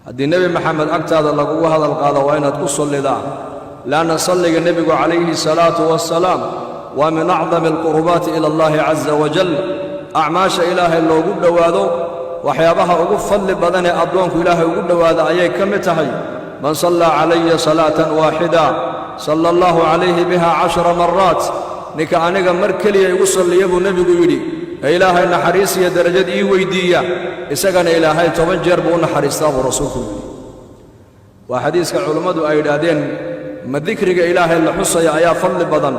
haddii nebi maxamed agtaada lagugu hadal qaado waa inaad ku sallidaa laanna salliga nebigu calayhi salaatu wassalaam waa min acdami alqurubaati ila allahi caza wajal acmaasha ilaahay loogu dhowaado waxyaabaha ugu fadli badan ee addoonku ilaahay ugu dhowaada ayay ka mid tahay man sallaa calaya salaatan waaxida salla allahu calayhi biha 10 maraat ninka aniga mar keliya igu salliya buu nebigu yidhi ee ilaahay naxariis iyo darajad ii weydiiya isagana ilaahay 10 jeer buu u naxariistaa buu rasuulku yidhi waa xadiiska culummadu ay yidhaahdeen ma dikriga ilaahay la xusaya ayaa fadli badan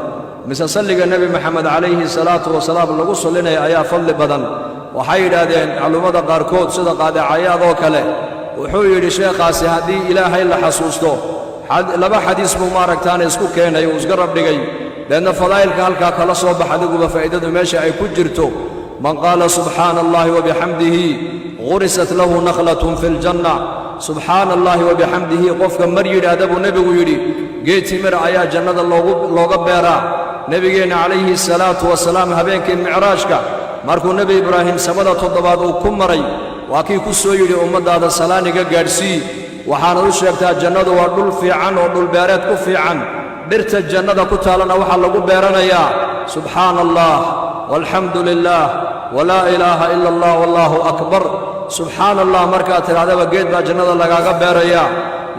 mise salliga nebi maxamed calayhi salaatu wasalaam lagu sallinaya ayaa fadli badan waxay yidhaahdeen culummada qaarkood sida qaadicayaad oo kale wuxuu yidhi sheekhaasi haddii ilaahay la xasuusto laba xadiis buu maaragtaana isku keenay uu isgarab dhigay leanna fadaa'ilka halkaa kala soo bax adiguba faa'iidadu meesha ay ku jirto man qaala subxaana allahi wabixamdihi gurisat lahu nakhlatun fi ljanna subxaana allahi wabixamdihi qofka mar yidhaahda buu nebigu yidhi geed timir ayaa jannada looga beeraa nebigeenna calayhi salaatu wasalaam habeenkii micraajka markuu nebi ibraahim samada 7 uu ku maray waa kii ku soo yidhi ummaddaada salaaniga gaadhsii waxaanad u sheegtaa jannadu waa dhul fiican oo dhulbeereed ku fiican dhirta jannada ku taalana waxaa lagu beeranayaa subxaana allah walxamdu lilaah walaa ilaaha ila allah wallaahu akbar subxaana allah markaad tidhahdaba geed baa jannada lagaaga beerayaa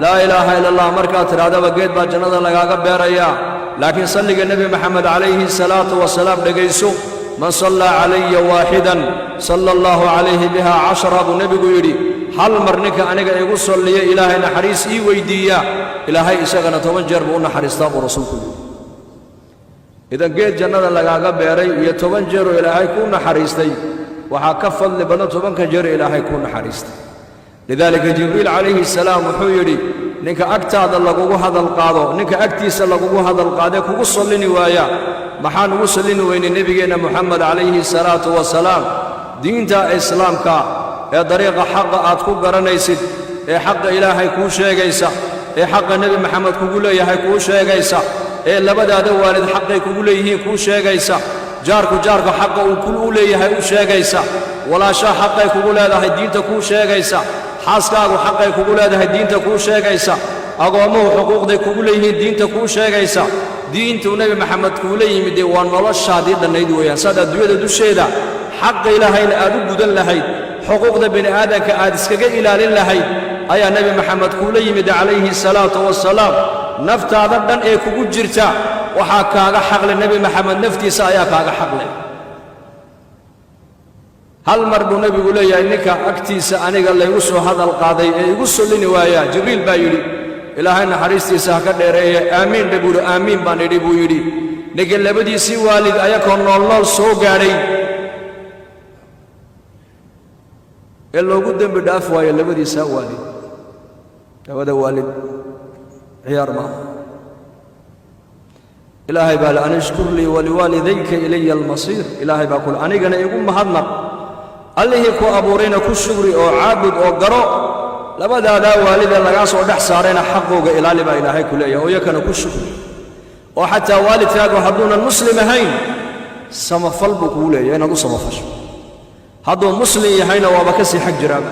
laa ilaaha ila allah markaad tidhahdaba geed baa jannada lagaaga beerayaa laakiin salliga nebi maxamed calayhi salaatu wasalaam dhegayso man sallaa calaya waaxidan salla allahu calayhi biha 10 buu nebigu yidhi hal mar ninka aniga igu salliya ilaahay naxariis ii weydiiya ilaahay isagana 10 jeer buu u naxariistaa buu rasuulku yidhi idan geed jannada lagaaga beeray iyo 10 jeeroo ilaahay kuu naxariistay waxaa ka fadli badan 10 jeer ilaahay kuu naxariistay lidaalika jibriil calayhi salaam wuxuu yidhi ninka agtaada lagugu hadal qaado ninka agtiisa lagugu hadal qaadee kugu sallini waaya maxaan ugu sallini weynay nebigeenna moxamed calayhi salaatu wasalaam diinta islaamka ee dariiqa xaqa aad ku garanaysid ee xaqa ilaahay kuu sheegaysa ee xaqa nebi maxamed kugu leeyahay kuu sheegaysa ee labadaada waalid xaqay kugu leeyihiin kuu sheegaysa jaarku xaqa uu u leeyahay u sheegaysa walaashaa xaqay kugu leedahay diinta kuu sheegaysa xaaskaagu xaqay kugu leedahay diinta kuu sheegaysa agoommuhu xuquuqday kugu leeyihiin diinta kuu sheegaysa diintuu nebi maxamed kuula yimid waa noloshaadii dhannayd weeyaan saad adduunyada dusheeda xaqa ilaahayna aad u gudan lahayd xuquuqda bini aadanka aad iskaga ilaalin lahayd ayaa nebi maxamed kuula yimid calayhi salaatu wasalaam naftaada dhan ee kugu jirta waxaa kaaga xaqle nebi maxamed naftiisa ayaa kaaga xaqle hal mar buu nebigu leeyahay ninka agtiisa aniga laygu soo hadal qaaday ee igu sallini waayaa jibriil baa yidhi ilaahay naxariistiisa ha ka dheereeye aamiin dhe buuhi aamiin baan idhi buu yidhi ninka labadiisii waalid ayakoo noolnool soo gaadhay ee loogu dembi dhaaf waayo labadiisaa waalid labada waalid ciyaar maaha ilaahay baa le an ishkur lii waliwaalidayka ilaya almasiir ilaahay baa kule anigana igu mahadnaq allihii ku abuurayna ku shugri oo caabud oo garo labadaadaa waalida lagaa soo dhex saarayna xaqooga ilaali baa ilaahay ku leeyahay oo yakana ku shugri oo xataa waalidkaagu hadduunan muslim ahayn samafal buu kugu leeyahay inaad u samafasho hadduu muslim yahayna waaba ka sii xag jiraaba